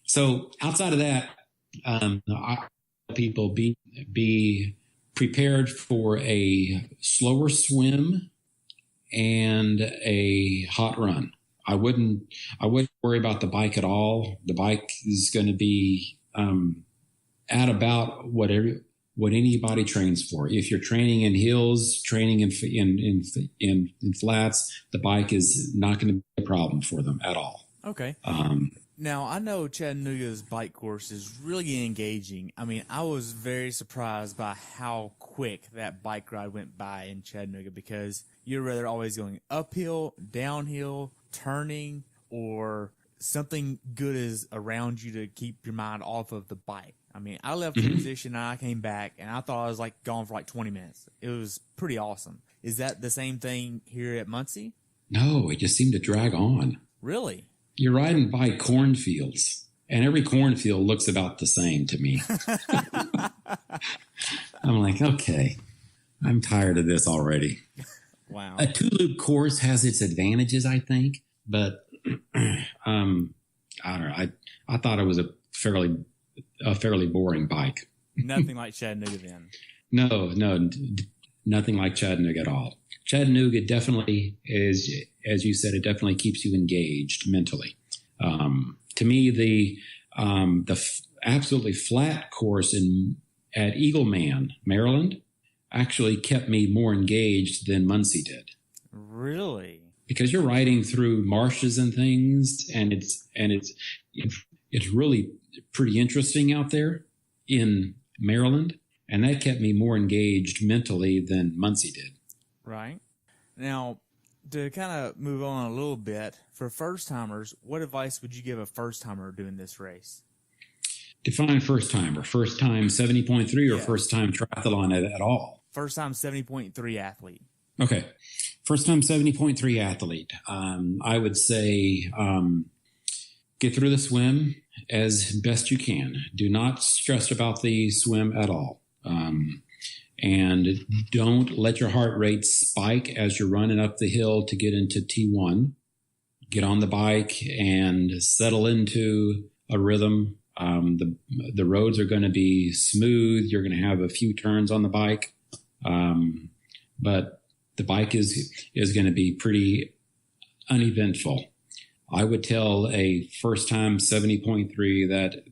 So outside of that, I tell people be prepared for a slower swim and a hot run. I wouldn't worry about the bike at all. The bike is going to be at about what anybody trains for. If you're training in hills, training in flats, the bike is not going to be a problem for them at all. Okay. Now, I know Chattanooga's bike course is really engaging. I mean, I was very surprised by how quick that bike ride went by in Chattanooga, because you're rather always going uphill, downhill, turning, or something good is around you to keep your mind off of the bike. I mean, I left the position and I came back and I thought I was like gone for like 20 minutes. It was pretty awesome. Is that the same thing here at Muncie? No, it just seemed to drag on. Really? You're riding by cornfields, and every cornfield looks about the same to me. I'm like, okay, I'm tired of this already. Wow. A two-loop course has its advantages, I think, but I don't know. I thought it was a fairly boring bike. Nothing like Chattanooga then. No, nothing like Chattanooga at all. Chattanooga definitely is, as you said, it definitely keeps you engaged mentally. To me, the absolutely flat course at Eagleman, Maryland, actually kept me more engaged than Muncie did. Really? Because you're riding through marshes and things, and it's really pretty interesting out there in Maryland, and that kept me more engaged mentally than Muncie did. Right. Now, to kind of move on a little bit, for first-timers, what advice would you give a first-timer doing this race? Define first-timer. First-time 70.3 or first-time triathlon at all? First-time 70.3 athlete. Okay. First-time 70.3 athlete. I would say get through the swim as best you can. Do not stress about the swim at all. And don't let your heart rate spike as you're running up the hill to get into T1. Get on the bike and settle into a rhythm. The roads are going to be smooth. You're going to have a few turns on the bike. But the bike is going to be pretty uneventful. I would tell a first-time 70.3 that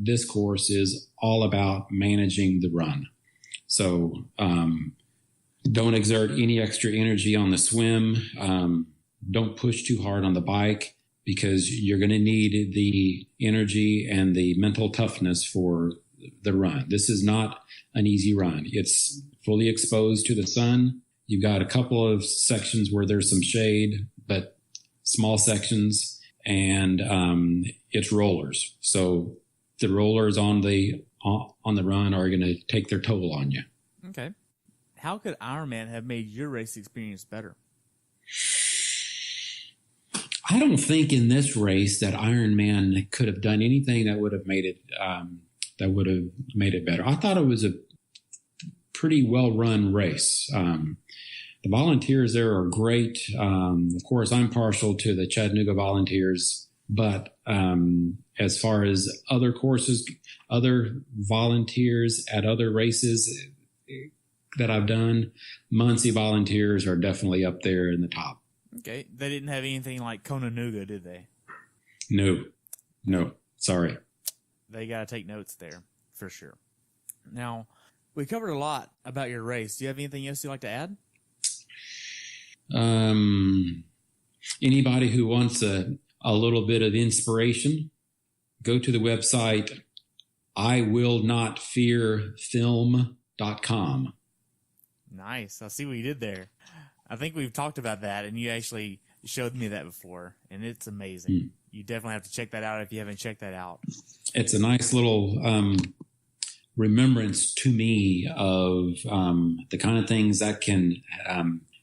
this course is all about managing the run. So don't exert any extra energy on the swim. Don't push too hard on the bike because you're going to need the energy and the mental toughness for the run. This is not an easy run. It's fully exposed to the sun. You've got a couple of sections where there's some shade, but small sections, and it's rollers. So the rollers on the run are going to take their toll on you. Okay. How could Ironman have made your race experience better? I don't think in this race that Ironman could have done anything that would have made it better. I thought it was a pretty well run race. The volunteers there are great. Of course, I'm partial to the Chattanooga Volunteers, but as far as other courses, other volunteers at other races that I've done, Muncie Volunteers are definitely up there in the top. Okay. They didn't have anything like Chattanooga, did they? No. Sorry. They got to take notes there for sure. Now, we covered a lot about your race. Do you have anything else you'd like to add? Anybody who wants a little bit of inspiration, go to the website iwillnotfearfilm.com. Nice. I see what you did there. I think we've talked about that, and you actually showed me that before, and it's amazing. You definitely have to check that out if you haven't checked that out. It's a nice little remembrance to me of the kind of things that can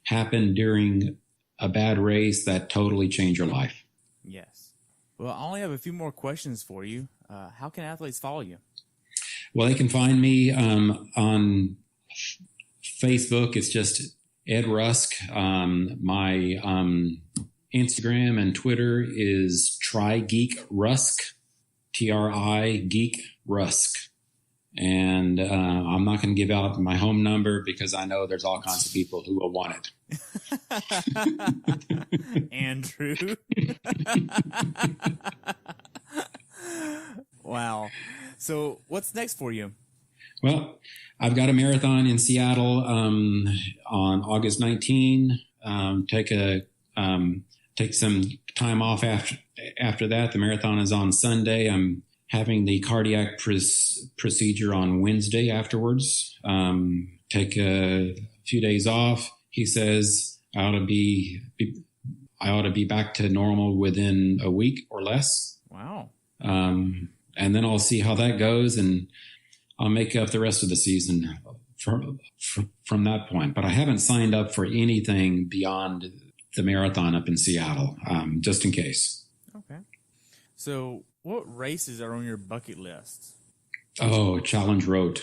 happen during a bad race that totally change your life. Yes. Well, I only have a few more questions for you. How can athletes follow you? Well, they can find me on Facebook. It's just Ed Rusk. My Instagram and Twitter is TryGeekRusk, TRI Geek Rusk. And I'm not going to give out my home number because I know there's all kinds of people who will want it. Andrew. Wow. So what's next for you? Well, I've got a marathon in Seattle on August 19. Take some time off after that. The marathon is on Sunday. I'm having the cardiac procedure on Wednesday afterwards. Take a few days off. He says I ought to be I ought to be back to normal within a week or less. Wow. And then I'll see how that goes, and I'll make up the rest of the season from that point. But I haven't signed up for anything beyond the marathon up in Seattle, just in case. Okay. So what races are on your bucket list? Oh, Challenge Road.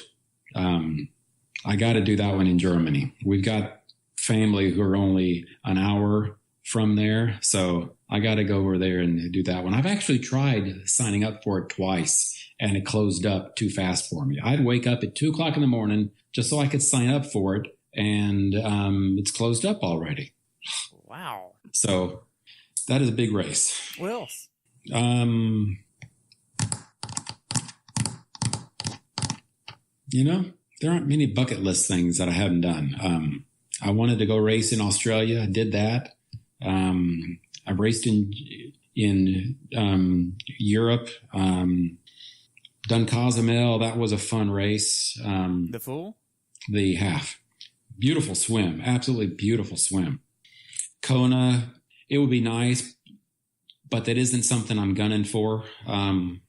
I got to do that one in Germany. We've got family who are only an hour from there, so I got to go over there and do that one. I've actually tried signing up for it twice, and it closed up too fast for me. I'd wake up at 2 o'clock in the morning just so I could sign up for it, and it's closed up already. Wow. So that is a big race. What else? There aren't many bucket list things that I haven't done. I wanted to go race in Australia. I did that. I've raced in Europe. Done Cozumel. That was a fun race. The full? The half. Beautiful swim. Absolutely beautiful swim. Kona, it would be nice, but that isn't something I'm gunning for. I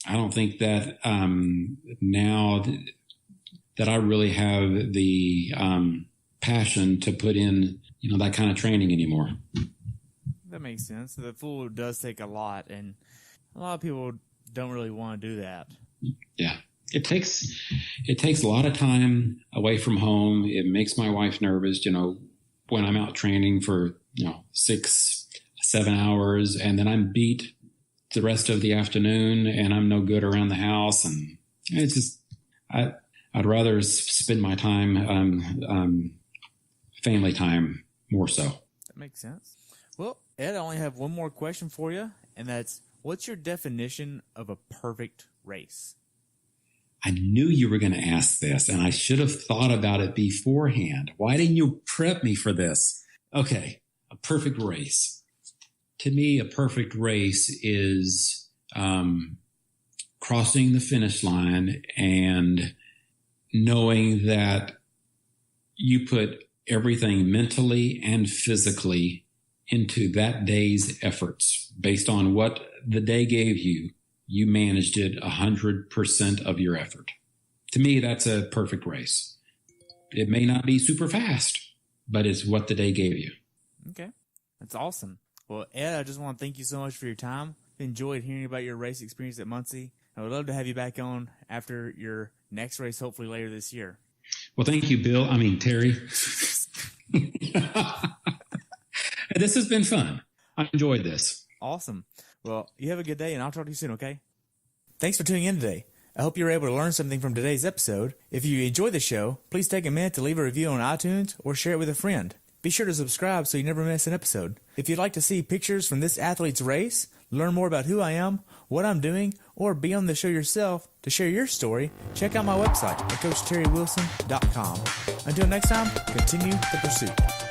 don't think that now that I really have the passion to put in, that kind of training anymore. That makes sense. The full does take a lot, and a lot of people don't really want to do that. Yeah. It takes a lot of time away from home. It makes my wife nervous, when I'm out training for, 6-7 hours, and then I'm beat the rest of the afternoon, and I'm no good around the house. And it's just, I'd rather spend my time, family time more so. That makes sense. Well, Ed, I only have one more question for you, and that's, what's your definition of a perfect race? I knew you were going to ask this, and I should have thought about it beforehand. Why didn't you prep me for this? Okay, a perfect race. To me, a perfect race is crossing the finish line and knowing that you put everything mentally and physically into that day's efforts based on what the day gave you. You managed it 100% of your effort. To me, that's a perfect race. It may not be super fast, but it's what the day gave you. Okay. That's awesome. Well, Ed, I just want to thank you so much for your time. I enjoyed hearing about your race experience at Muncie. I would love to have you back on after your next race, hopefully later this year. Well, thank you, Terry. This has been fun. I enjoyed this. Awesome. Well, you have a good day, and I'll talk to you soon, okay? Thanks for tuning in today. I hope you were able to learn something from today's episode. If you enjoyed the show, please take a minute to leave a review on iTunes or share it with a friend. Be sure to subscribe so you never miss an episode. If you'd like to see pictures from this athlete's race, learn more about who I am, what I'm doing, or be on the show yourself to share your story, check out my website at CoachTerryWilson.com. Until next time, continue the pursuit.